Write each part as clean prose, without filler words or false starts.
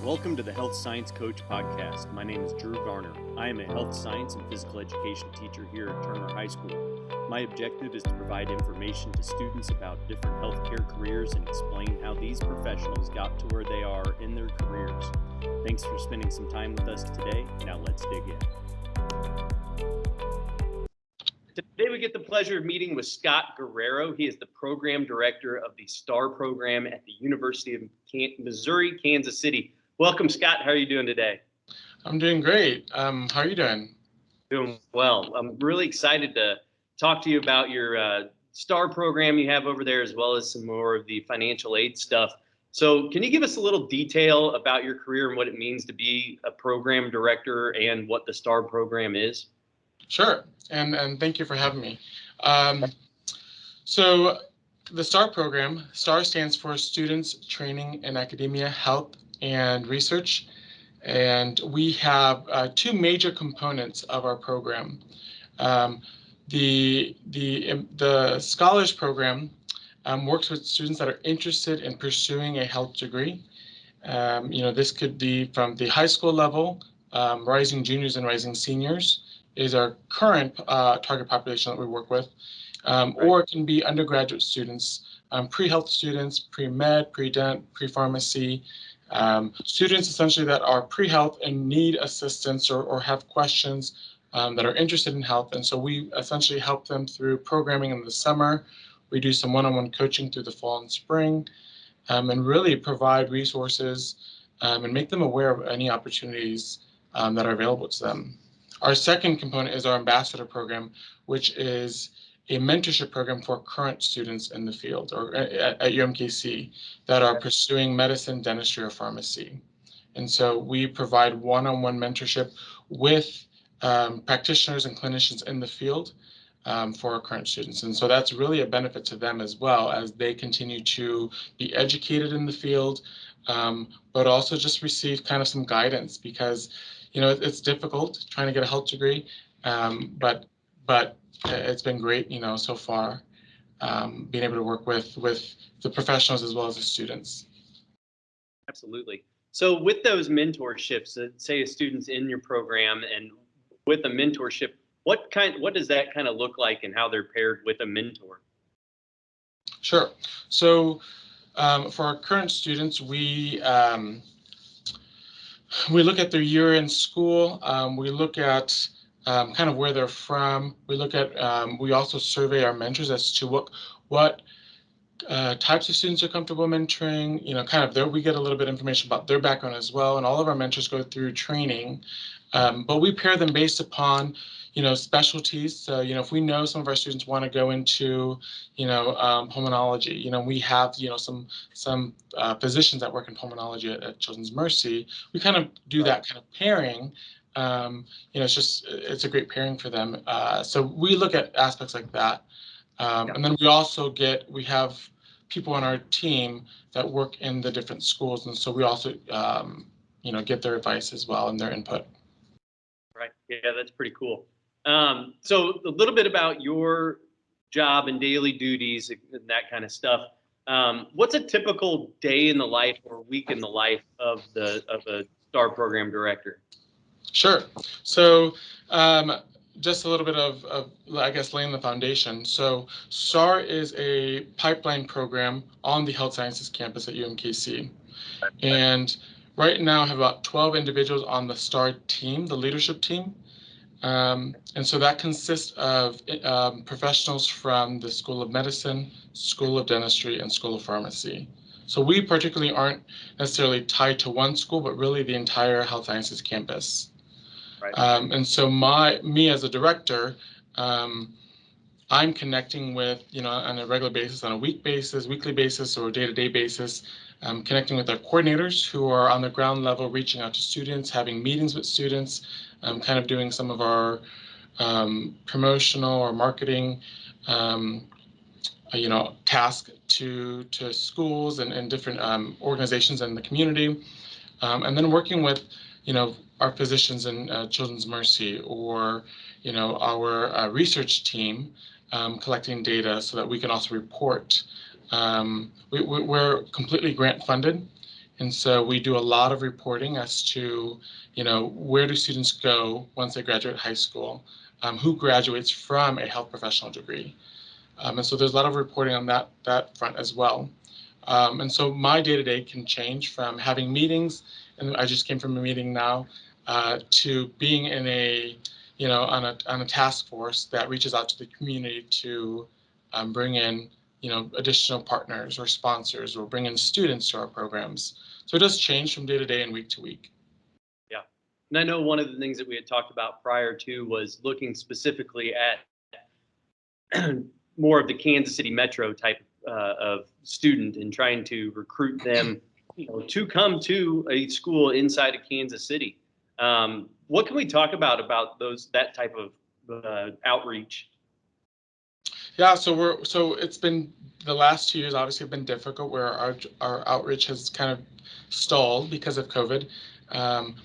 Welcome to the Health Science Coach Podcast. My name is Drew Garner. I am a health science and physical education teacher here at Turner High School. My objective is to provide information to students about different healthcare careers and explain how these professionals got to where they are in their careers. Thanks for spending some time with us today. Now let's dig in. Today we get the pleasure of meeting with Scott Guerrero. He is the Program Director of the STAHR Program at the University of Missouri, Kansas City. Welcome, Scott. How are you doing today? I'm doing great. How are you doing? Doing well. I'm really excited to talk to you about your STAHR program you have over there, as well as some more of the financial aid stuff. So can you give us a little detail about your career and what it means to be a program director and what the STAHR program is? Sure, and thank you for having me. So the STAHR program, STAHR stands for Students Training in Academia, Health, and Research, and we have two major components of our program. The Scholars program works with students that are interested in pursuing a health degree. This could be from the high school level, rising juniors and rising seniors is our current target population that we work with, or it can be undergraduate students, pre-health students, pre-med, pre-dent, pre-pharmacy, students essentially that are pre-health and need assistance or have questions that are interested in health. And so we essentially help them through programming in the summer. We do some one-on-one coaching through the fall and spring, and really provide resources and make them aware of any opportunities that are available to them. Our second component is our ambassador program, which is a mentorship program for current students in the field or at UMKC that are pursuing medicine, dentistry, or pharmacy. And so we provide one-on-one mentorship with practitioners and clinicians in the field for our current students. And so that's really a benefit to them as well as they continue to be educated in the field, but also just receive kind of some guidance because, it's difficult trying to get a health degree, but it's been great, so far, being able to work with the professionals as well as the students. Absolutely. So with those mentorships, say a student's in your program and with a mentorship, what does that kind of look like and how they're paired with a mentor? Sure. So for our current students, we look at their year in school. We look at kind of where they're from. We look at, we also survey our mentors as to what types of students are comfortable mentoring, kind of there, we get a little bit of information about their background as well. And all of our mentors go through training, but we pair them based upon, specialties. So, if we know some of our students want to go into, pulmonology, we have, some physicians that work in pulmonology at Children's Mercy. We kind of do that kind of pairing. It's a great pairing for them. So we look at aspects like that. And then we have people on our team that work in the different schools. And so we also, get their advice as well and their input. Right. Yeah, that's pretty cool. So a little bit about your job and daily duties and that kind of stuff. What's a typical day in the life or week in the life of a STAHR program director? Sure. So just a little bit of, I guess, laying the foundation. So STAHR is a pipeline program on the health sciences campus at UMKC. And right now I have about 12 individuals on the STAHR team, the leadership team. And so that consists of professionals from the School of Medicine, School of Dentistry, and School of Pharmacy. So we particularly aren't necessarily tied to one school, but really the entire health sciences campus. Right. And so me as a director, I'm connecting with, on a regular basis, on a weekly basis, or day-to-day basis, connecting with our coordinators who are on the ground level, reaching out to students, having meetings with students, kind of doing some of our promotional or marketing, task to schools and different organizations in the community, and then working with, our physicians in Children's Mercy or, our research team, collecting data so that we can also report. We're completely grant funded, And so we do a lot of reporting as to, where do students go once they graduate high school, who graduates from a health professional degree. And so there's a lot of reporting on that front as well. And so my day-to-day can change from having meetings, and I just came from a meeting now, to being in on a task force that reaches out to the community to bring in, additional partners or sponsors, or bring in students to our programs. So it does change from day to day and week to week. Yeah. And I know one of the things that we had talked about prior to was looking specifically at more of the Kansas City metro type of student and trying to recruit them, to come to a school inside of Kansas City. What can we talk about that type of outreach? Yeah, so it's been the last 2 years obviously have been difficult, where our outreach has kind of stalled because of COVID.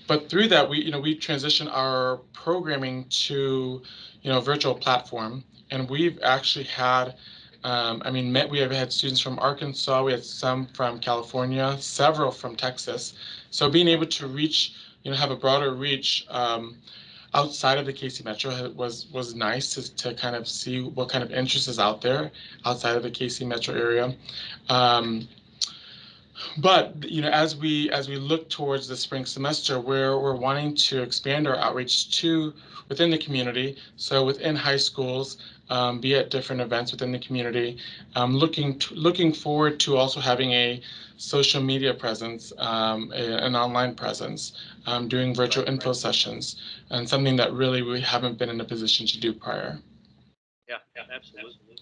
But through that, we transitioned our programming to virtual platform, and we've actually had we have had students from Arkansas, we had some from California, several from Texas. So being able to reach, have a broader reach outside of the KC Metro was nice to kind of see what kind of interest is out there outside of the KC Metro area. But as we look towards the spring semester, we're wanting to expand our outreach to within the community. So within high schools, be at different events within the community. Looking forward to also having a social media presence, an online presence, doing virtual info sessions, and something that really we haven't been in a position to do prior. Yeah, absolutely.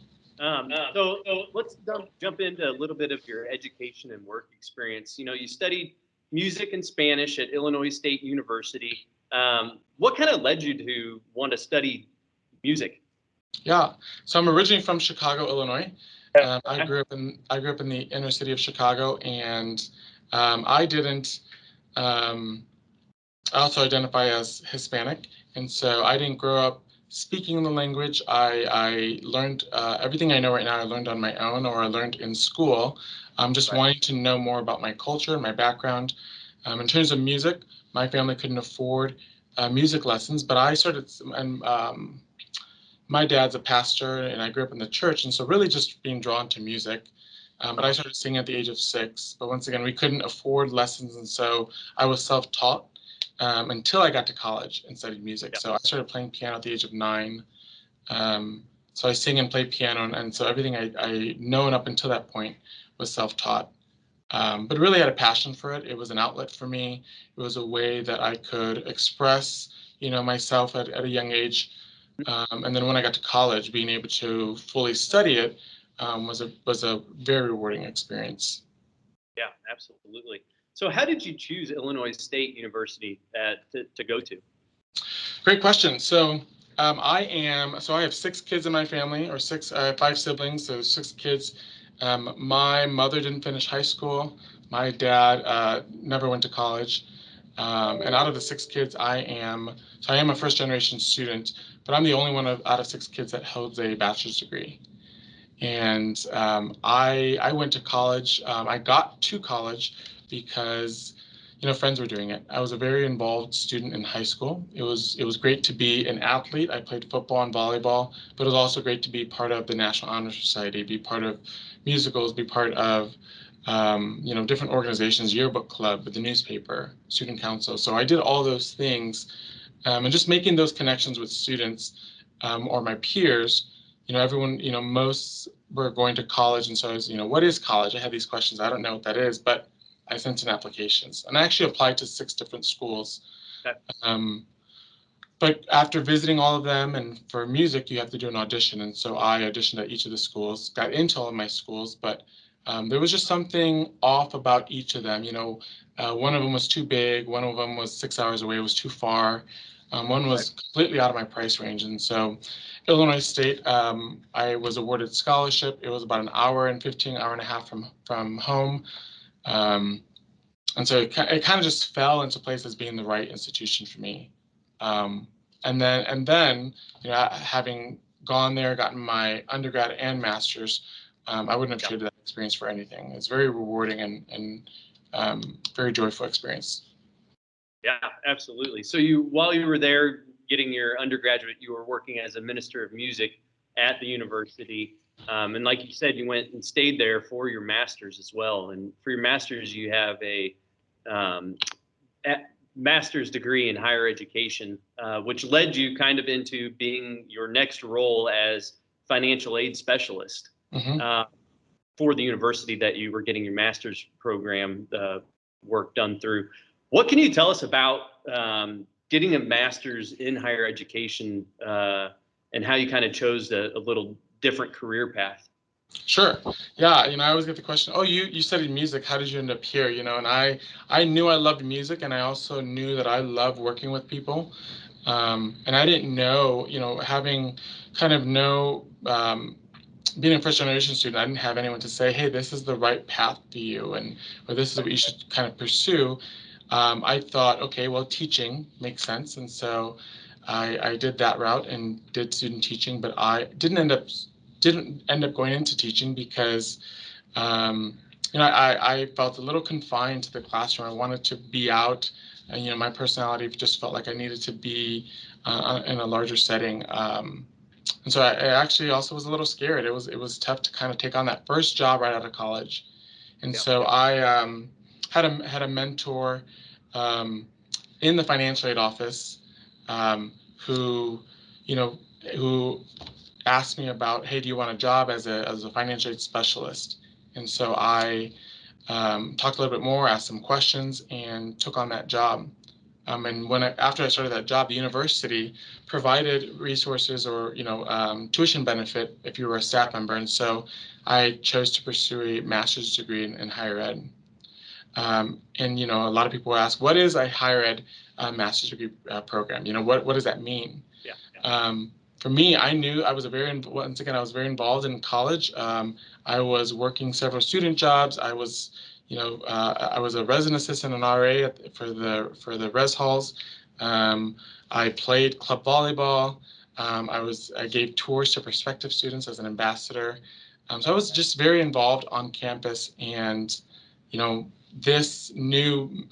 So let's jump into a little bit of your education and work experience. You studied music and Spanish at Illinois State University. What kind of led you to want to study music? Yeah, so I'm originally from Chicago, Illinois. I grew up in the inner city of Chicago, and I didn't. I also identify as Hispanic, and so I didn't grow up speaking the language. I learned everything I know right now. I learned on my own, or I learned in school. Just wanting to know more about my culture, my background. In terms of music, my family couldn't afford music lessons, but I started, and my dad's a pastor, and I grew up in the church, and so really just being drawn to music. But I started singing at the age of 6. But once again, we couldn't afford lessons, and so I was self-taught until I got to college and studied music. So I started playing piano at the age of 9. So I sing and play piano, and so everything I known up until that point was self-taught. But really had a passion for it. It was an outlet for me. It was a way that I could express, myself at a young age. And then when I got to college, being able to fully study it was a very rewarding experience. Yeah, absolutely. So how did you choose Illinois State University to go to? Great question. So I have 6 kids in my family, or 5 siblings, so 6 kids. My mother didn't finish high school. My dad never went to college. And out of the 6 kids, I am a first generation student, but I'm the only one out of 6 kids that holds a bachelor's degree. And I went to college. I got to college because friends were doing it. I was a very involved student in high school. It was great to be an athlete. I played football and volleyball, but it was also great to be part of the National Honor Society, be part of musicals, be part of different organizations, yearbook club, the newspaper, student council. So I did all those things, and just making those connections with students or my peers. Everyone, most were going to college, and so I was, what is college? I had these questions. I don't know what that is, but I sent in applications, and I actually applied to 6 different schools. Okay. But after visiting all of them, and for music, you have to do an audition, and so I auditioned at each of the schools, got into all of my schools, but there was just something off about each of them. One of them was too big, one of them was 6 hours away, it was too far. One was completely out of my price range, and so Illinois State, I was awarded scholarship. It was about an hour and 15, hour and a half from home. And so it kind of just fell into place as being the right institution for me. And then, having gone there, gotten my undergrad and master's, I wouldn't have traded that experience for anything. It's very rewarding and very joyful experience. Yeah, absolutely. So while you were there getting your undergraduate, you were working as a minister of music at the university. And like you said, you went and stayed there for your master's as well. And for your master's, you have a um, master's degree in higher education, which led you kind of into being your next role as financial aid specialist for the university that you were getting your master's program work done through. What can you tell us about getting a master's in higher education and how you kind of chose a little different career path? Sure. Yeah, I always get the question, oh, you studied music, how did you end up here? And I knew I loved music, and I also knew that I love working with people. And I didn't know, having kind of being a first generation student, I didn't have anyone to say, hey, this is the right path for you, or this is what you should kind of pursue. I thought, okay, well, teaching makes sense. And so I did that route and did student teaching, but I didn't end up going into teaching because I felt a little confined to the classroom. I wanted to be out, and my personality just felt like I needed to be in a larger setting. And so I actually also was a little scared. It was tough to kind of take on that first job right out of college. And so I had a mentor in the financial aid office who, who asked me about, hey, do you want a job as a financial aid specialist? And so I talked a little bit more, asked some questions, and took on that job. And after I started that job, the university provided resources or tuition benefit if you were a staff member, and so I chose to pursue a master's degree in higher ed. And a lot of people ask, what is a higher ed master's degree program? What does that mean? For me, I knew I was very involved in college. I was working several student jobs. I was a resident assistant and RA for the res halls. I played club volleyball. I gave tours to prospective students as an ambassador. So I was just very involved on campus, and this new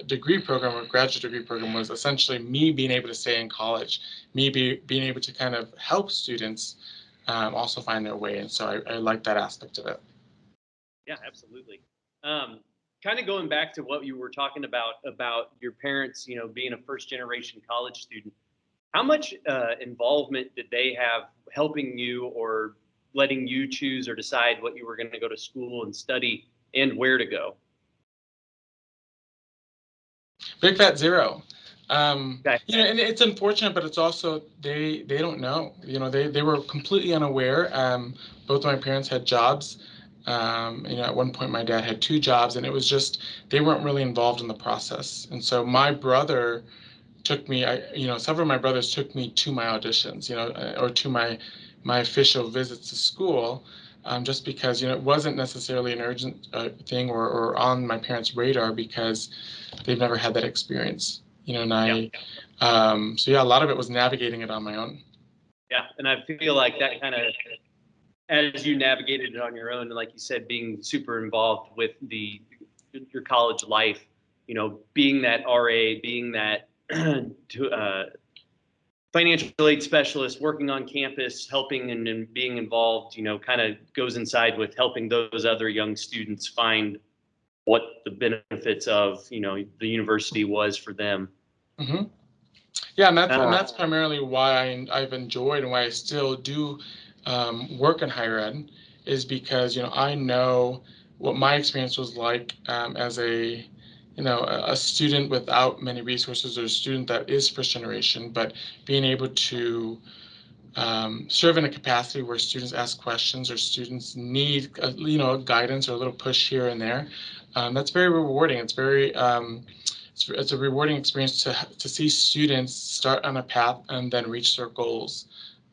degree program or graduate degree program was essentially me being able to stay in college, me being able to kind of help students also find their way. And so I like that aspect of it. Yeah, absolutely. Kind of going back to what you were talking about your parents, being a first generation college student, how much involvement did they have helping you or letting you choose or decide what you were going to go to school and study and where to go? Big fat zero. Okay. And it's unfortunate, but it's also they don't know. They were completely unaware. Both of my parents had jobs. At one point my dad had two jobs, and it was just they weren't really involved in the process. And so my brother took me. Several of my brothers took me to my auditions, or to my official visits to school. Just because it wasn't necessarily an urgent thing or on my parents' radar because they've never had that experience. And so a lot of it was navigating it on my own. Yeah, and I feel like that kind of, as you navigated it on your own, and like you said, being super involved with your college life, being that RA, being that financial aid specialist, working on campus, helping and being involved, kind of goes inside with helping those other young students find what the benefits of, the university was for them. Mm-hmm. Yeah, and that's primarily why I've enjoyed and why I still do work in higher ed, is because I know what my experience was like as a student without many resources, or a student that is first generation, but being able to serve in a capacity where students ask questions or students need guidance or a little push here and there. That's very rewarding. It's very it's a rewarding experience to see students start on a path and then reach their goals.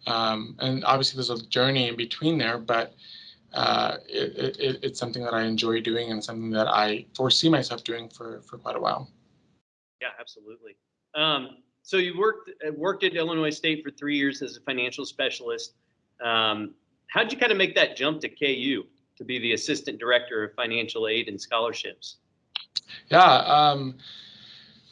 And obviously there's a journey in between there, but it's something that I enjoy doing and something that I foresee myself doing for quite a while. Yeah, absolutely. So you worked at Illinois State for 3 years as a financial specialist. How'd you kind of make that jump to KU to be the assistant director of financial aid and scholarships? Yeah,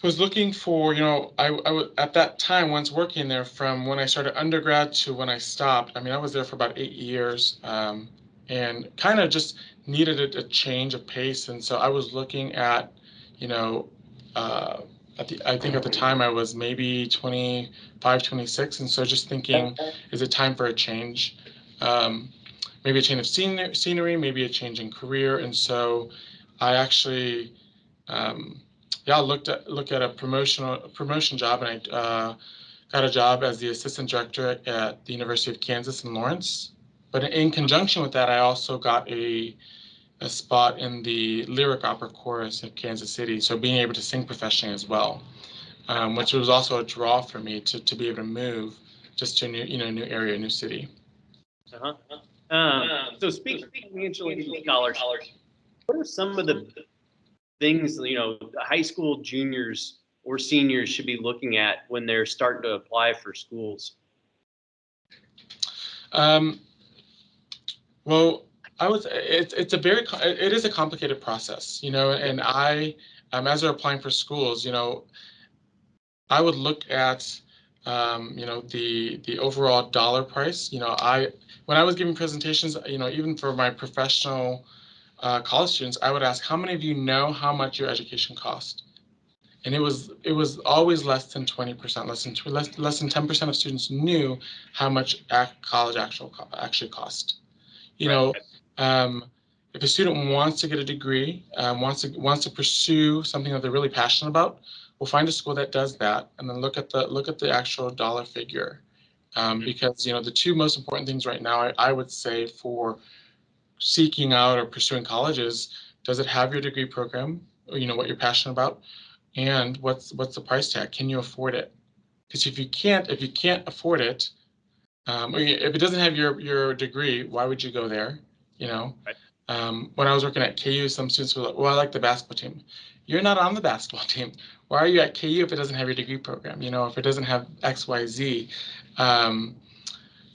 was looking for, at that time, once working there, from when I started undergrad to when I stopped, I mean, I was there for about 8 years, and kind of just needed a change of pace. And so I was looking at, you know, uh, I think at the time I was maybe 25, 26. And so just thinking, is it time for a change? Um, Maybe a change of scenery, maybe a change in career. And so I actually, um, yeah, look at a promotion job, and I got a job as the assistant director at the University of Kansas in Lawrence. But in conjunction with that, I also got a spot in the lyric opera chorus of Kansas City, so being able to sing professionally as well, which was also a draw for me to be able to move just to a new area, new city. Uh-huh. So speaking of financial aid scholarships, what are some of the things, high school juniors or seniors should be looking at when they're starting to apply for schools? Well, it is a complicated process, and as they're applying for schools, I would look at, the overall dollar price. When I was giving presentations, even for my professional college students, I would ask, how many of you know how much your education cost? And it was always less than 20%, less than 10% of students knew how much college actually cost. You Right. know, if a student wants to get a degree, wants to pursue something that they're really passionate about, we'll find a school that does that, and then look at the actual dollar figure. Because the two most important things right now, I would say, for seeking out or pursuing colleges, does it have your degree program, or what you're passionate about, and what's the price tag? Can you afford it? Because if you can't afford it, or if it doesn't have your degree, why would you go there? You know, Right. when I was working at KU, some students were like, "Well, I like the basketball team." You're not on the basketball team. Why are you at KU if it doesn't have your degree program? If it doesn't have X, Y, Z.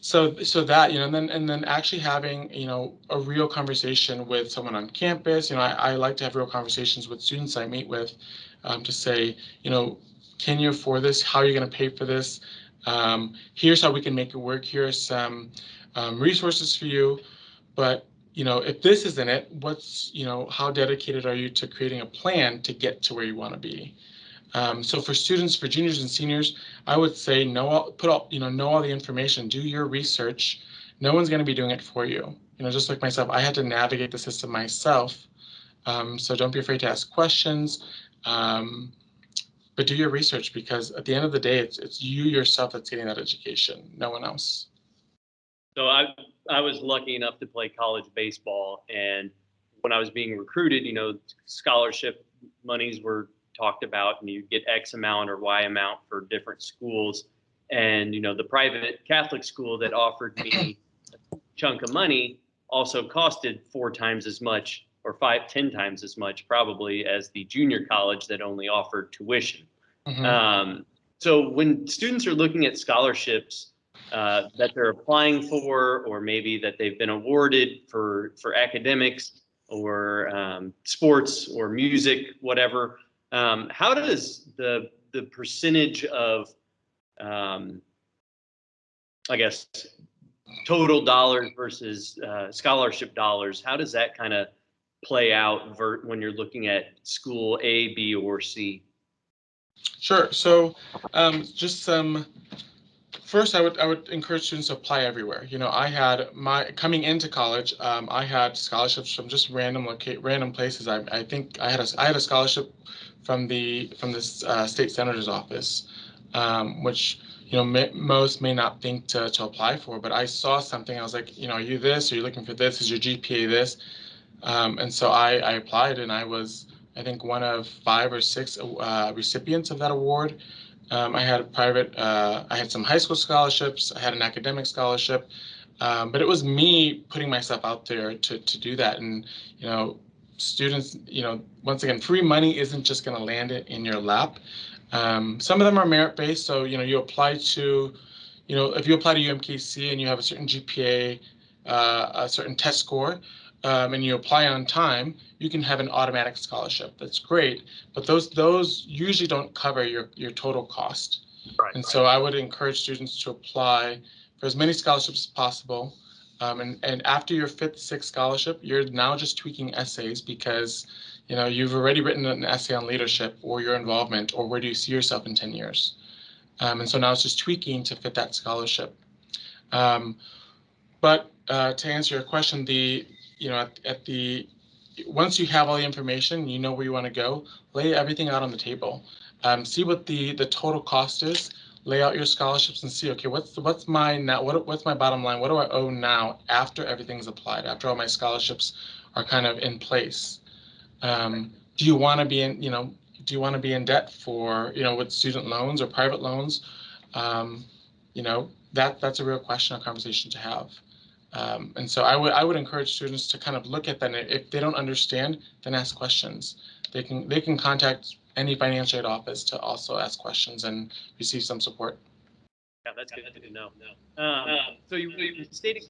So that, and then actually having, a real conversation with someone on campus. I like to have real conversations with students I meet with, to say, can you afford this? How are you going to pay for this? Here's how we can make it work. Here are some resources for you. But, if this isn't it, how dedicated are you to creating a plan to get to where you want to be? So for juniors and seniors, I would say know all the information, do your research. No one's going to be doing it for you. Just like myself, I had to navigate the system myself. So don't be afraid to ask questions, but do your research, because at the end of the day, it's you yourself that's getting that education, no one else. So I was lucky enough to play college baseball, and when I was being recruited, scholarship monies were talked about, and you get X amount or Y amount for different schools. And the private Catholic school that offered me a chunk of money also costed 4 times as much, or 10 times as much probably, as the junior college that only offered tuition. So when students are looking at scholarships that they're applying for, or maybe that they've been awarded for academics or sports or music, whatever, how does the percentage of, I guess, total dollars versus scholarship dollars, how does that kind of play out when you're looking at school A, B, or C? Sure. So just some. First, I would encourage students to apply everywhere. I had coming into college, I had scholarships from just random places. I think I had a scholarship from the state senator's office, which most may not think to apply for. But I saw something. I was like, are you this? Are you looking for this? Is your GPA this? And so I applied, and I was, I think, one of 5 or 6 recipients of that award. I had some high school scholarships. I had an academic scholarship, but it was me putting myself out there to do that. And students, once again, free money isn't just going to land it in your lap. Some of them are merit based, so you apply to, if you apply to UMKC and you have a certain GPA, a certain test score, and you apply on time, you can have an automatic scholarship. That's great, but those usually don't cover your total cost. Right. And so I would encourage students to apply for as many scholarships as possible. And after your fifth, sixth scholarship, you're now just tweaking essays because you've already written an essay on leadership or your involvement or where do you see yourself in 10 years. And so now it's just tweaking to fit that scholarship. But to answer your question, once you have all the information, you know where you want to go, lay everything out on the table. See what the total cost is. Lay out your scholarships and see, okay, what's my bottom line? What do I owe now after everything's applied? After all my scholarships are kind of in place. Do you want to be in debt for with student loans or private loans? That's a real question, a conversation to have. And so I would encourage students to kind of look at that. And if they don't understand, then ask questions. They can contact any financial aid office to also ask questions and receive some support. Yeah, that's good to know. So you stayed for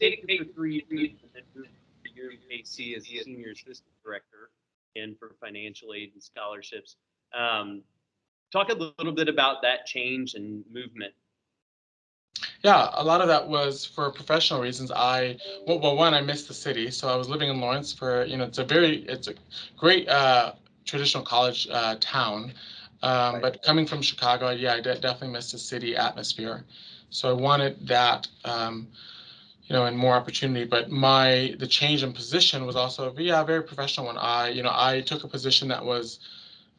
3 years and then moved to UMKC as the senior assistant director and for financial aid and scholarships. Talk a little bit about that change and movement. Yeah, a lot of that was for professional reasons. One, I missed the city, so I was living in Lawrence for, it's a great traditional college town. But coming from Chicago, yeah, I definitely missed the city atmosphere. So I wanted that, and more opportunity. But the change in position was also, a very professional one. I took a position that was,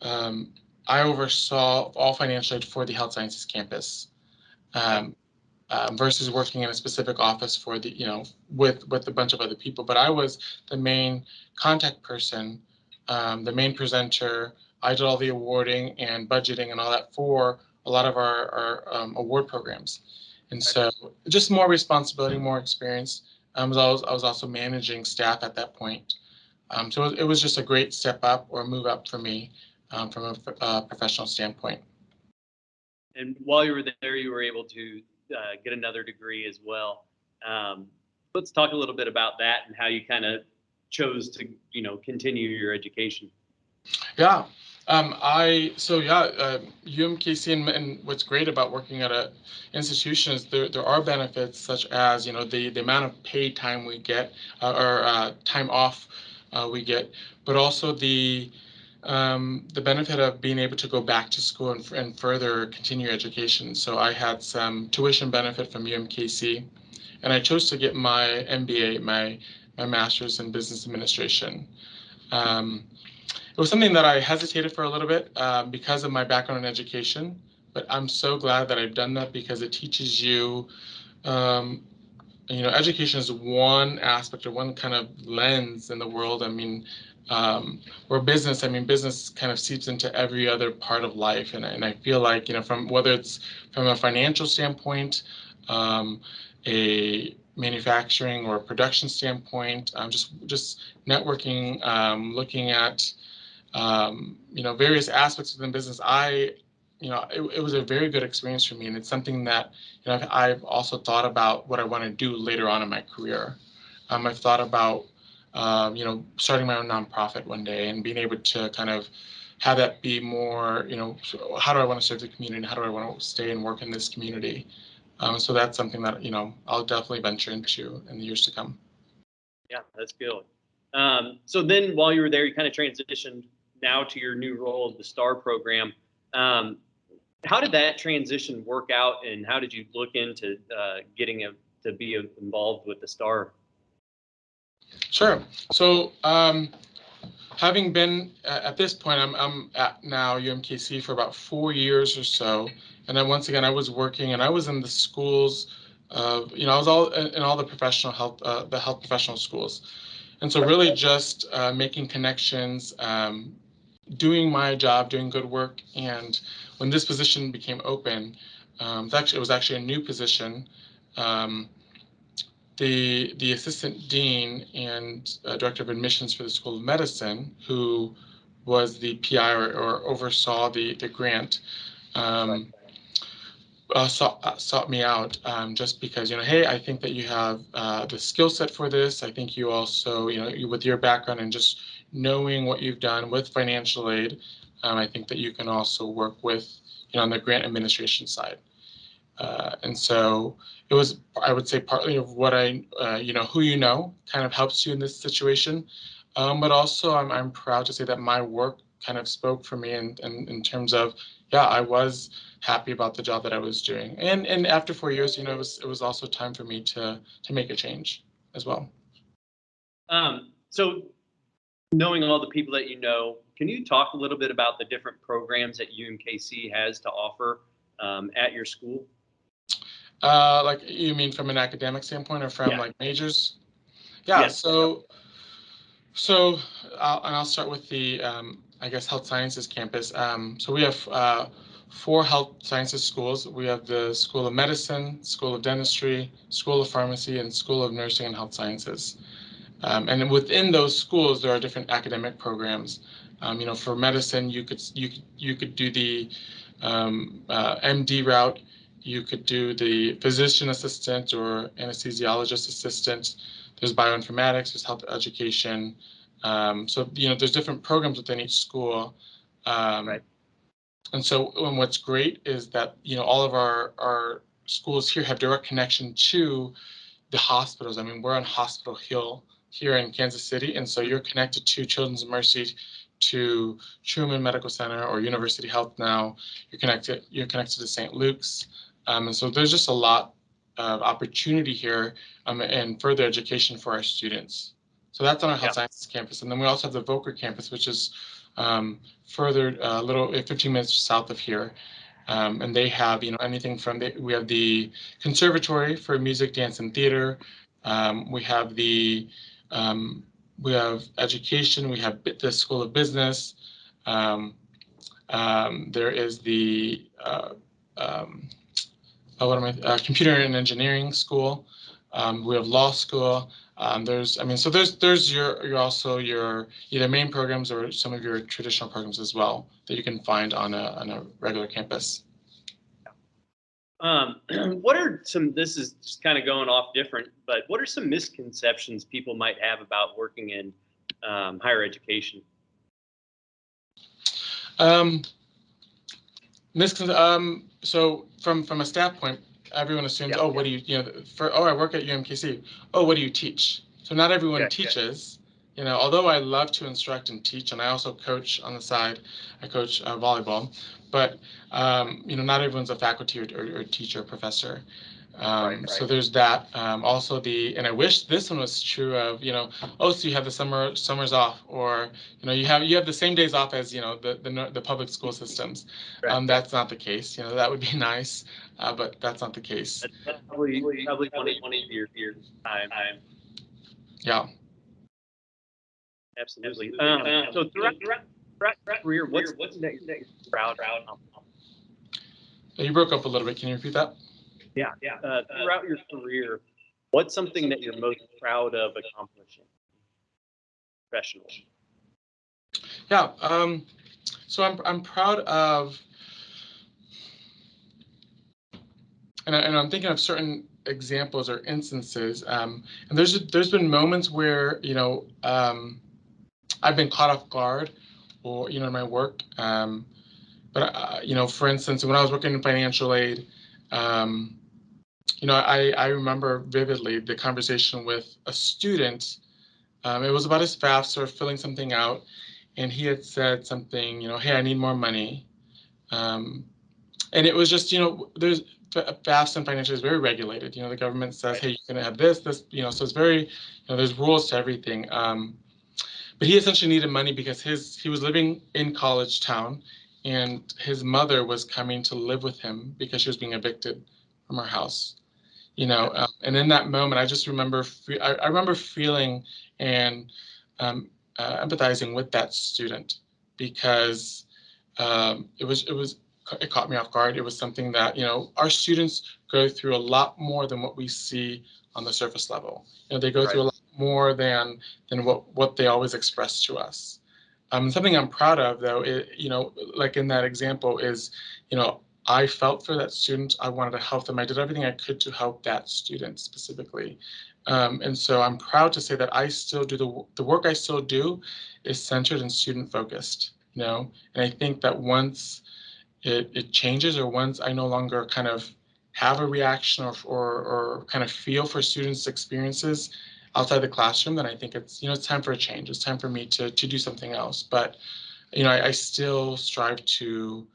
I oversaw all financial aid for the health sciences campus. Versus working in a specific office for with a bunch of other people. But I was the main contact person, the main presenter. I did all the awarding and budgeting and all that for a lot of our award programs. And so just more responsibility, more experience. I was also managing staff at that point. So it was just a great step up or move up for me from a professional standpoint. And while you were there, you were able to get another degree as well. Let's talk a little bit about that and how you kind of chose to, continue your education. Yeah. UMKC and what's great about working at an institution is there are benefits such as, the amount of paid time we get or time off we get, but also the benefit of being able to go back to school and further continue education. So I had some tuition benefit from UMKC, and I chose to get my MBA, my master's in business administration. It was something that I hesitated for a little bit because of my background in education, but I'm so glad that I've done that because it teaches you, education is one aspect or one kind of lens in the world. I mean, or business. I mean, business kind of seeps into every other part of life, and I feel like from whether it's from a financial standpoint, a manufacturing or production standpoint, just networking, looking at various aspects within business. It was a very good experience for me, and it's something that I've also thought about what I want to do later on in my career. I've thought about starting my own nonprofit one day and being able to kind of have that be more, how do I want to serve the community? How do I want to stay and work in this community? So that's something that, I'll definitely venture into in the years to come. Yeah, that's good. So then while you were there, you kind of transitioned now to your new role of the STAHR program. How did that transition work out, and how did you look into getting to be involved with the STAHR? Sure. So having been at this point, I'm at now UMKC for about 4 years or so, and then once again I was working and I was in the schools of I was all in all the professional health the health professional schools, and so really just making connections, doing my job, doing good work. And when this position became open, it was actually a new position. The assistant dean and director of admissions for the School of Medicine, who was the PI or oversaw the grant, sought me out just because, hey, I think that you have the skill set for this. I think you also, with your background and just knowing what you've done with financial aid, I think that you can also work with, on the grant administration side. And so it was, I would say, partly of what who kind of helps you in this situation. But also I'm proud to say that my work kind of spoke for me in terms of, yeah, I was happy about the job that I was doing. And after 4 years, it was also time for me to make a change as well. So knowing all the people that can you talk a little bit about the different programs that UMKC has to offer at your school? Like, you mean from an academic standpoint or from like majors? Yeah. Yes. So I'll start with the I guess health sciences campus. So we have 4 health sciences schools. We have the School of Medicine, School of Dentistry, School of Pharmacy, and School of Nursing and Health Sciences. And within those schools, there are different academic programs. For medicine, you could do the MD route. You could do the physician assistant or anesthesiologist assistant. There's bioinformatics, there's health education. So there's different programs within each school. Right. And so what's great is that all of our schools here have direct connection to the hospitals. I mean, we're on Hospital Hill here in Kansas City, and so you're connected to Children's Mercy, to Truman Medical Center or University Health now. You're connected to St. Luke's, and so there's just a lot of opportunity here and further education for our students. So that's on our health sciences campus, and then we also have the Volker campus, which is further a little 15 minutes south of here. And they have, anything from we have the Conservatory for Music, Dance, and Theater. We have we have education. We have the School of Business. There is the Computer and Engineering School. We have law school. There's your either main programs or some of your traditional programs as well that you can find on a regular campus. What are this is just kind of going off different, but what are some misconceptions people might have about working in higher education? So from a staff point, everyone assumes, what do you, I work at UMKC. Oh, what do you teach? So not everyone teaches. Although I love to instruct and teach, and I also coach on the side. I coach volleyball, but not everyone's a faculty or teacher or professor. So there's that. Also and I wish this one was true of, so you have the summers off, or you have the same days off as the public school systems. That's not the case. That would be nice, but that's not the case. That's probably one of your time. Yeah. Absolutely. So throughout your career, what's that you're proud of? You broke up a little bit. Can you repeat that? Yeah. Throughout your career, what's something that you're most proud of accomplishing professionally? Yeah. So I'm proud of, and I'm thinking of certain examples or instances. And there's been moments where I've been caught off guard, or in my work. But for instance, when I was working in financial aid, I remember vividly the conversation with a student. It was about his FAFSA filling something out, and he had said something, hey, I need more money. And it was just, there's FAFSA and financial is very regulated. The government says, hey, you're going to have this, so it's very, there's rules to everything. But he essentially needed money because he was living in College Town, and his mother was coming to live with him because she was being evicted from her house. And in that moment, I just remember I remember feeling and empathizing with that student, because it caught me off guard. It was something that our students go through a lot more than what we see on the surface level. They go through a lot more than what they always express to us. Something I'm proud of, though, like in that example, is I felt for that student. I wanted to help them. I did everything I could to help that student specifically. And so I'm proud to say that I still do the work I still do is centered and student focused, you know, and I think that once it changes, or once I no longer kind of have a reaction or kind of feel for students' experiences outside the classroom, then I think it's, you know, it's time for a change. It's time for me to do something else. But, you know, I still strive to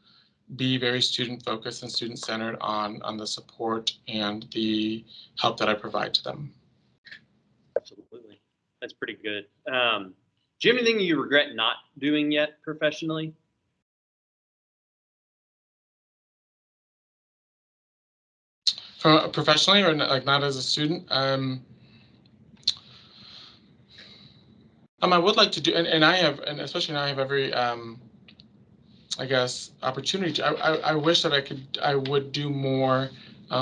be very student focused and student centered on the support and the help that I provide to them. Absolutely. That's pretty good. Do you have anything you regret not doing yet professionally? From professionally, or like not as a student, I would like to do, and I have, and especially now I have every, I guess, opportunity to, I wish that I would do more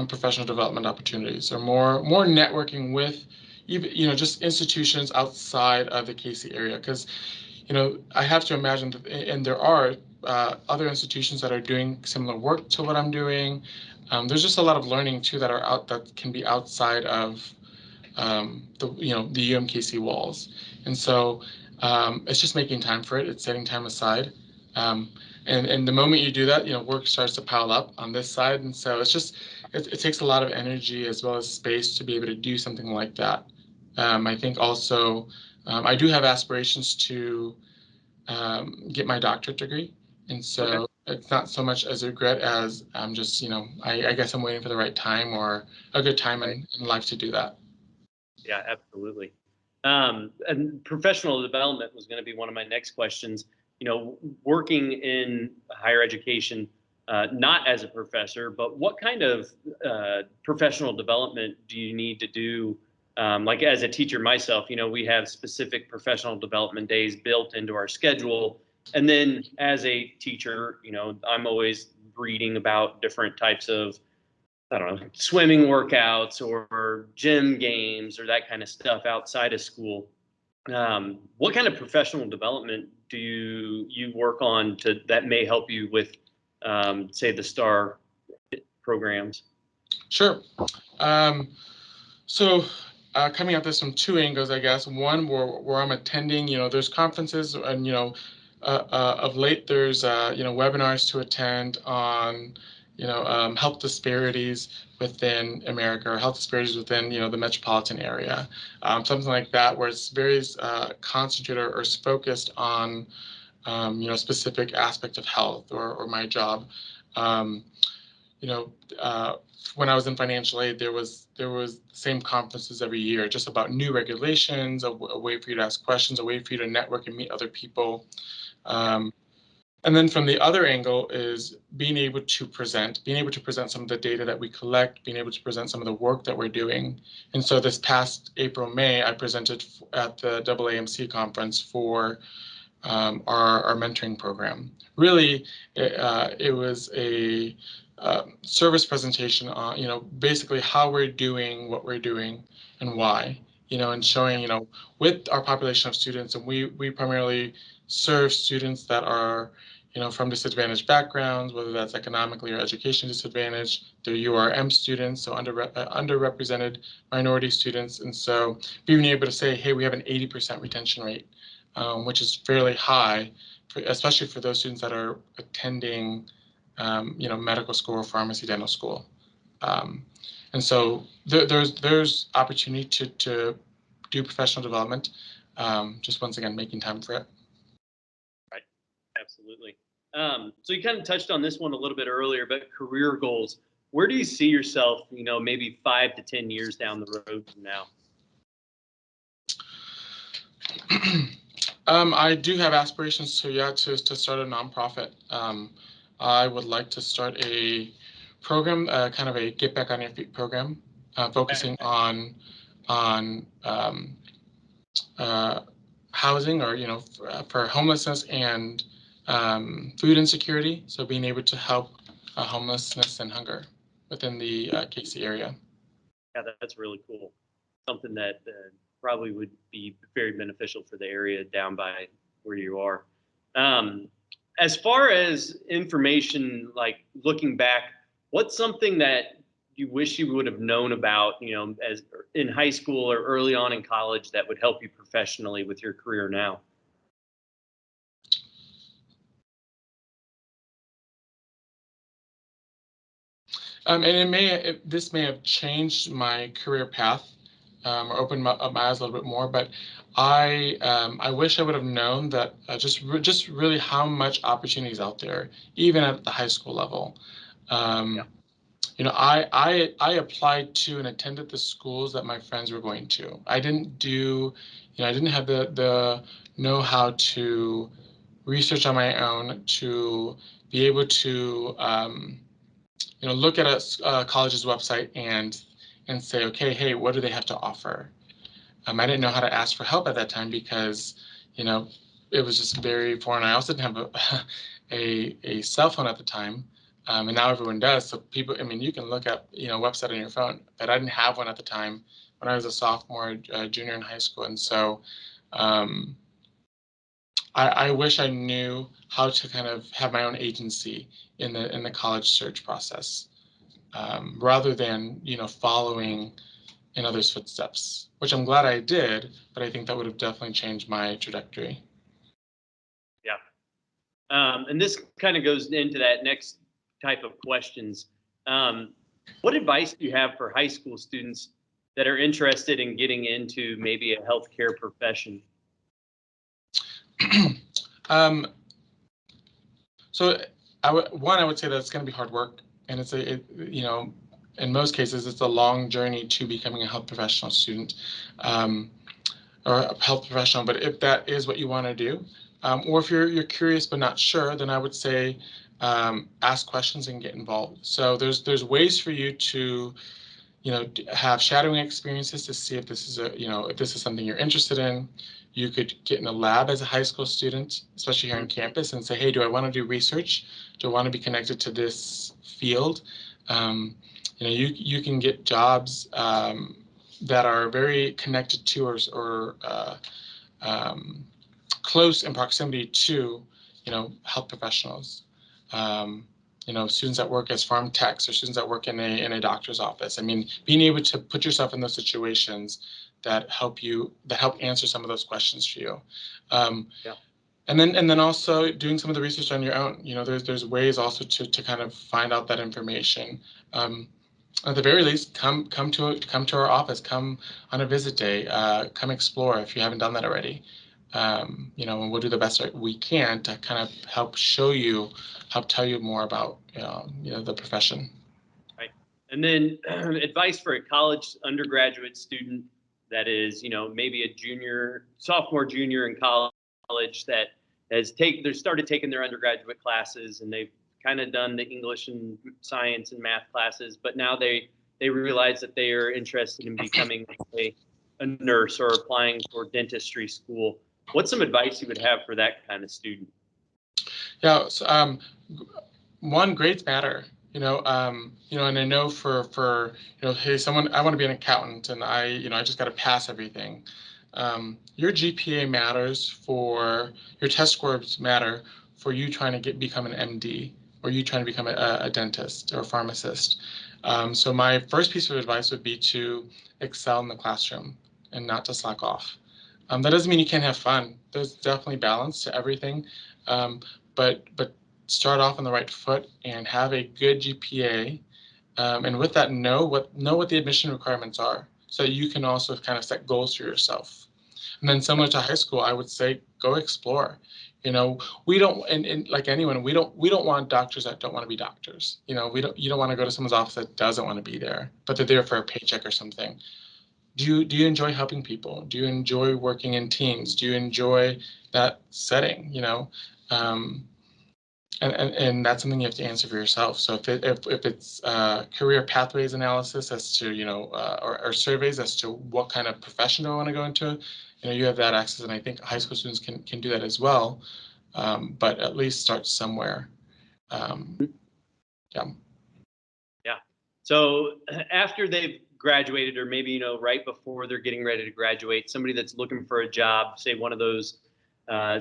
professional development opportunities, or more networking with, even, you know, just institutions outside of the KC area, because, you know, I have to imagine that, and there are other institutions that are doing similar work to what I'm doing. There's just a lot of learning too that can be outside of the UMKC walls, and so it's just making time for it. It's setting time aside, and the moment you do that, you know, work starts to pile up on this side, and so it's just it takes a lot of energy as well as space to be able to do something like that. I think also I do have aspirations to get my doctorate degree, and so Okay. it's not so much as a regret as I'm just, you know, I guess I'm waiting for the right time or a good time Right. in life to do that. Yeah, absolutely. And professional development was going to be one of my next questions. You know, working in higher education, not as a professor, but what kind of professional development do you need to do? Like as a teacher myself, you know, we have specific professional development days built into our schedule. And then as a teacher, you know, I'm always reading about different types of, I don't know, swimming workouts or gym games or that kind of stuff outside of school. What kind of professional development do you work on to that may help you with, say, the STAHR programs? Sure. Um, so coming at this from two angles, I guess. One, where I'm attending, you know, there's conferences, and, you know, of late there's, you know, webinars to attend on, you know, health disparities within America, or health disparities within, you know, the metropolitan area, something like that, where it's very concentrated or focused on, you know, specific aspect of health, or my job. Um, you know, when I was in financial aid, there was the same conferences every year, just about new regulations, a way for you to ask questions, a way for you to network and meet other people. Um, and then from the other angle is being able to present some of the data that we collect, being able to present some of the work that we're doing. And so this past April, May, I presented at the AAMC conference for our mentoring program. Really, it was a service presentation on, you know, basically how we're doing what we're doing and why, you know, and showing, you know, with our population of students, and we primarily serve students that are, you know, from disadvantaged backgrounds, whether that's economically or education disadvantaged. They're URM students, so underrepresented minority students, and so being able to say, hey, we have an 80% retention rate, which is fairly high, especially for those students that are attending, you know, medical school or pharmacy dental school. Um, and so there's opportunity to do professional development, just once again, making time for it. Right. Absolutely. So you kind of touched on this one a little bit earlier, but career goals. Where do you see yourself, you know, maybe 5 to 10 years down the road from now? I do have aspirations to start a nonprofit. I would like to start a program, kind of a get back on your feet program, focusing on uh, housing, or, you know, for homelessness and food insecurity. So being able to help homelessness and hunger within the KC area. Yeah, that's really cool. Something that probably would be very beneficial for the area down by where you are. Um, as far as information, like looking back, what's something that you wish you would have known about, as in high school or early on in college that would help you professionally with your career now? And this may have changed my career path, or opened up my eyes a little bit more. But I wish I would have known that just really how much opportunity is out there, even at the high school level. Yeah. I applied to and attended the schools that my friends were going to. I didn't have the know-how to research on my own, to be able to look at a college's website and say, okay, hey, what do they have to offer? I didn't know how to ask for help at that time because, it was just very foreign. I also didn't have a cell phone at the time, and now everyone does. So people, you can look up, website on your phone, but I didn't have one at the time when I was a sophomore, junior in high school, and so I wish I knew how to kind of have my own agency in the college search process, rather than following in others' footsteps, which I'm glad I did, but I think that would have definitely changed my trajectory. Yeah. And this kind of goes into that next type of questions. What advice do you have for high school students that are interested in getting into maybe a healthcare profession? So I would say that it's going to be hard work, and in most cases, it's a long journey to becoming a health professional student, or a health professional. But if that is what you want to do, or if you're curious but not sure, then I would say ask questions and get involved. So there's ways for you to have shadowing experiences to see if this is if this is something you're interested in. You could get in a lab as a high school student, especially here on campus, and say, hey, do I want to do research? Do I want to be connected to this field? You can get jobs that are very connected to or close in proximity to, health professionals. Students that work as farm techs or students that work in a doctor's office. Being able to put yourself in those situations that help answer some of those questions for you. Yeah. And then also doing some of the research on your own. There's ways also to kind of find out that information. At the very least, come to our office, come on a visit day, come explore if you haven't done that already. And we'll do the best we can to kind of help tell you more about the profession. Right. And then advice for a college undergraduate student that is, maybe a sophomore, junior in college that they started taking their undergraduate classes, and they've kind of done the English and science and math classes, but now they realize that they are interested in becoming a nurse or applying for dentistry school. What's some advice you would have for that kind of student? Yeah. So, one, grades matter. And I know for hey, I want to be an accountant, and I just got to pass everything. Your GPA matters for your test scores matter for you trying to become an MD, or you trying to become a dentist or a pharmacist. So my first piece of advice would be to excel in the classroom and not to slack off. That doesn't mean you can't have fun. There's definitely balance to everything, but start off on the right foot and have a good GPA, and with that, know what the admission requirements are, so you can also kind of set goals for yourself. And then similar to high school, I would say go explore. We don't, and like anyone, we don't want doctors that don't want to be doctors. You don't want to go to someone's office that doesn't want to be there, but they're there for a paycheck or something. Do you enjoy helping people? Do you enjoy working in teams? Do you enjoy that setting? Um, and that's something you have to answer for yourself. So if it's career pathways analysis as to or surveys as to what kind of profession do I want to go into, you have that access, and I think high school students can do that as well. But at least start somewhere. Yeah. Yeah. So after they've graduated, or maybe, right before they're getting ready to graduate, somebody that's looking for a job, say one of those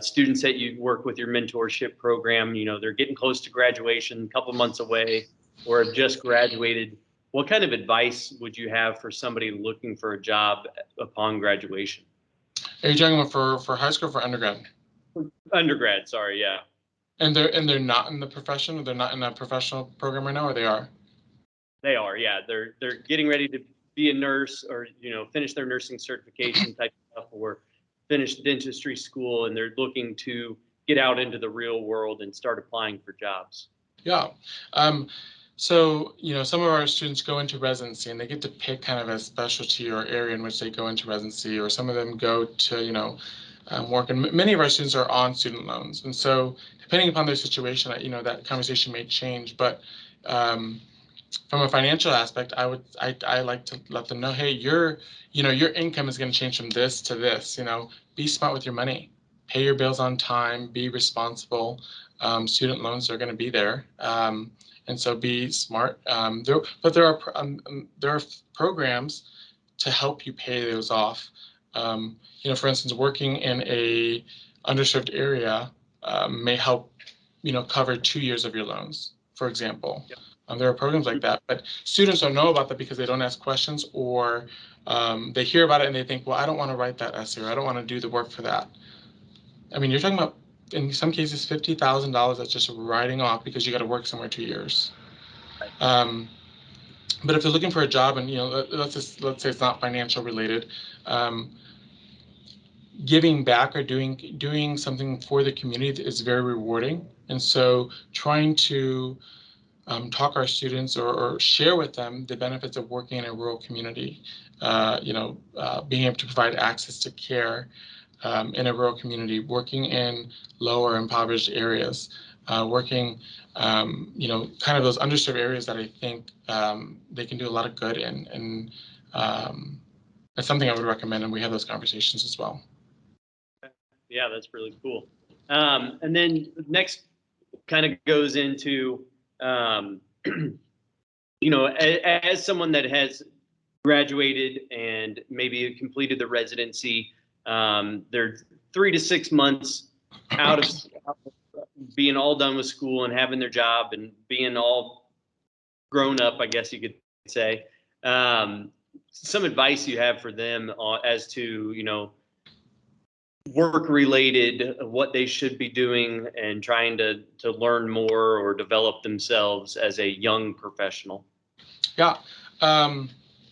students that you work with your mentorship program, they're getting close to graduation, a couple months away, or have just graduated. What kind of advice would you have for somebody looking for a job upon graduation? Are you talking about for high school or for undergrad? Undergrad, sorry, yeah. And they're not in the profession, they're not in a professional program right now, or they are? They are, yeah. They're getting ready to be a nurse, or finish their nursing certification type of stuff, or finish dentistry school, and they're looking to get out into the real world and start applying for jobs. Yeah. So, some of our students go into residency and they get to pick kind of a specialty or area in which they go into residency, or some of them go to, work. And many of our students are on student loans. And so depending upon their situation, that conversation may change. But from a financial aspect, I like to let them know, hey, your income is going to change from this to this. Be smart with your money, pay your bills on time, be responsible. Student loans are going to be there, and so be smart. There are programs to help you pay those off. For instance, working in a underserved area may help cover 2 years of your loans, for example. Yep. There are programs like that, but students don't know about that because they don't ask questions, or they hear about it and they think, well, I don't want to write that essay, or I don't want to do the work for that. I mean, you're talking about, in some cases, $50,000 that's just writing off because you got to work somewhere 2 years. But if you're looking for a job, and let's say it's not financial related, giving back or doing something for the community is very rewarding. And so trying to talk our students or share with them the benefits of working in a rural community, being able to provide access to care in a rural community, working in lower impoverished areas, working, kind of those underserved areas that I think they can do a lot of good in. And that's something I would recommend, and we have those conversations as well. Yeah, that's really cool. And then next kind of goes into, as someone that has graduated and maybe completed the residency, they're 3 to 6 months out of being all done with school and having their job and being all grown up, I guess you could say. Some advice you have for them as to, work related, what they should be doing and trying to learn more or develop themselves as a young professional? Yeah.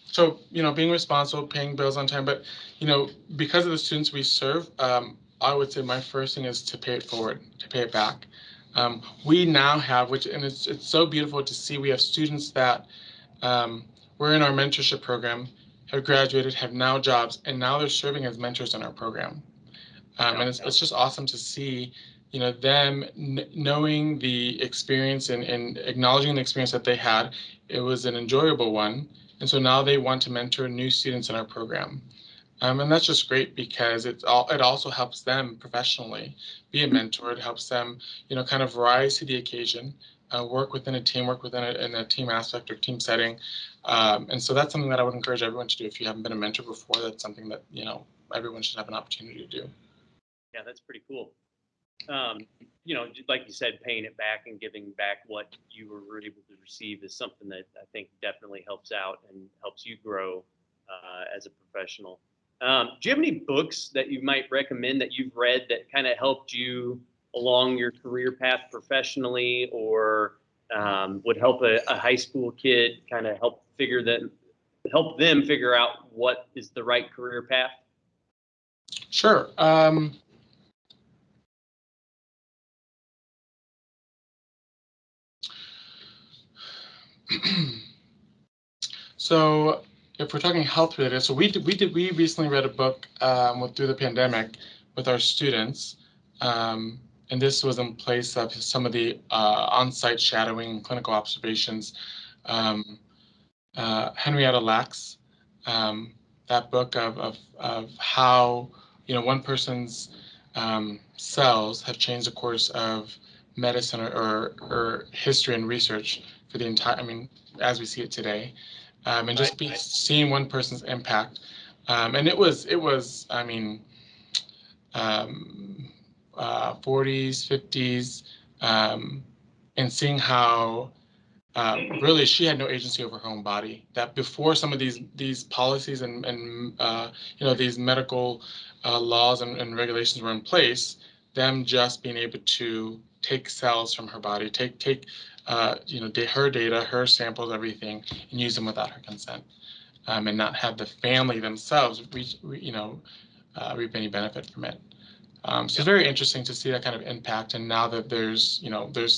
So, being responsible, paying bills on time, but, because of the students we serve, I would say my first thing is to pay it forward, to pay it back. We now have, and it's so beautiful to see, we have students that were in our mentorship program, have graduated, have now jobs, and now they're serving as mentors in our program. And it's just awesome to see, them knowing the experience and acknowledging the experience that they had. It was an enjoyable one. And so now they want to mentor new students in our program. And that's just great because it also helps them professionally be a mentor. It helps them, kind of rise to the occasion, work within a team, in a team aspect or team setting. And so that's something that I would encourage everyone to do. If you haven't been a mentor before, that's something that, everyone should have an opportunity to do. Yeah, that's pretty cool. Like you said, paying it back and giving back what you were able to receive is something that I think definitely helps out and helps you grow as a professional. Do you have any books that you might recommend that you've read that kind of helped you along your career path professionally, or would help a high school kid kind of help them figure out what is the right career path? Sure. So if we're talking health related, so we recently read a book through the pandemic with our students, and this was in place of some of the on-site shadowing and clinical observations. Henrietta Lacks, that book of how one person's cells have changed the course of medicine or history and research for the entire, as we see it today. And just seeing one person's impact, and it was 40s, 50s, and seeing how really she had no agency over her own body. That before some of these policies and these medical laws and regulations were in place, them just being able to take cells from her body, take her data, her samples, everything, and use them without her consent, and not have the family themselves reap any benefit from it. So it's very interesting to see that kind of impact. And now that there's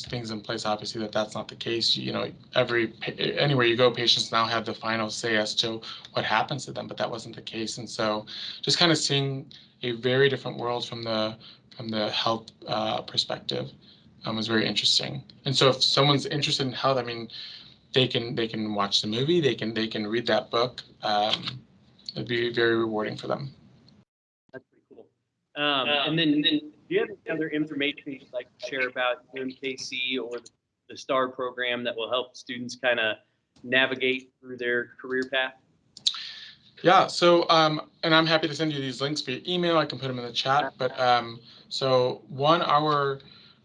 things in place, obviously that's not the case. Anywhere you go, patients now have the final say as to what happens to them, but that wasn't the case. And so just kind of seeing a very different world from the health perspective was very interesting. And so if someone's interested in health, I mean, they can watch the movie, they can read that book. It'd be very rewarding for them. That's pretty cool. And then do you have any other information you'd like to share about UMKC or the STAHR program that will help students kind of navigate through their career path? Yeah, so and I'm happy to send you these links via email. I can put them in the chat. But so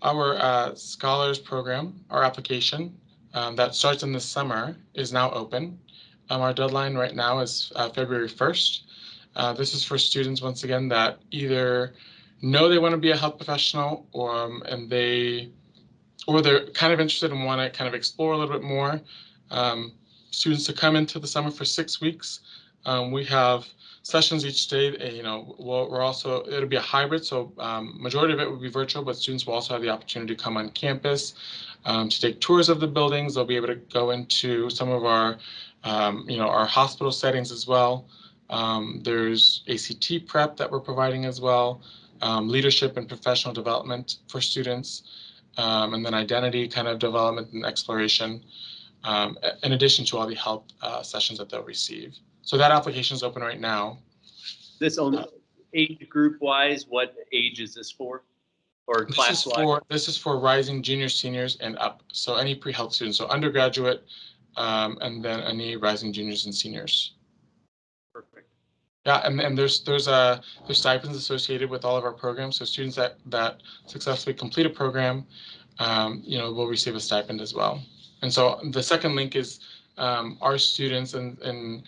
our Scholars program, our application that starts in the summer is now open. Our deadline right now is February 1st. This is for students, once again, that either know they want to be a health professional or they're kind of interested and want to kind of explore a little bit more. Students to come into the summer for 6 weeks. We have sessions each day. It'll be a hybrid, so majority of it will be virtual, but students will also have the opportunity to come on campus to take tours of the buildings. They'll be able to go into some of our hospital settings as well. There's ACT prep that we're providing as well, leadership and professional development for students, and then identity kind of development and exploration, in addition to all the health sessions that they'll receive. So that application is open right now. This on age group wise, what age is this for? Or class wise? This is for rising juniors, seniors, and up. So any pre-health students, so undergraduate, and then any rising juniors and seniors. Perfect. Yeah, and there's stipends associated with all of our programs. So students that successfully complete a program, will receive a stipend as well. And so the second link is our students and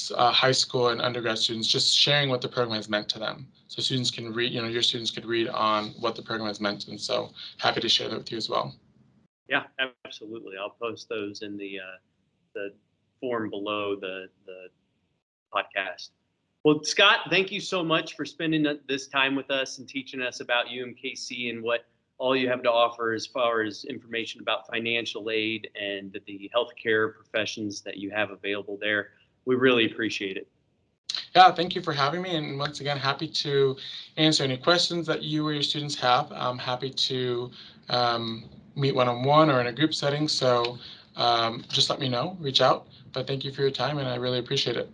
high school and undergrad students just sharing what the program has meant to them. So students can read, your students could read on what the program has meant. And so happy to share that with you as well. Yeah, absolutely. I'll post those in the form below the podcast. Well, Scott, thank you so much for spending this time with us and teaching us about UMKC and what all you have to offer as far as information about financial aid and the healthcare professions that you have available there. We really appreciate it. Yeah, thank you for having me. And once again, happy to answer any questions that you or your students have. I'm happy to meet one-on-one or in a group setting. So just let me know, reach out. But thank you for your time, and I really appreciate it.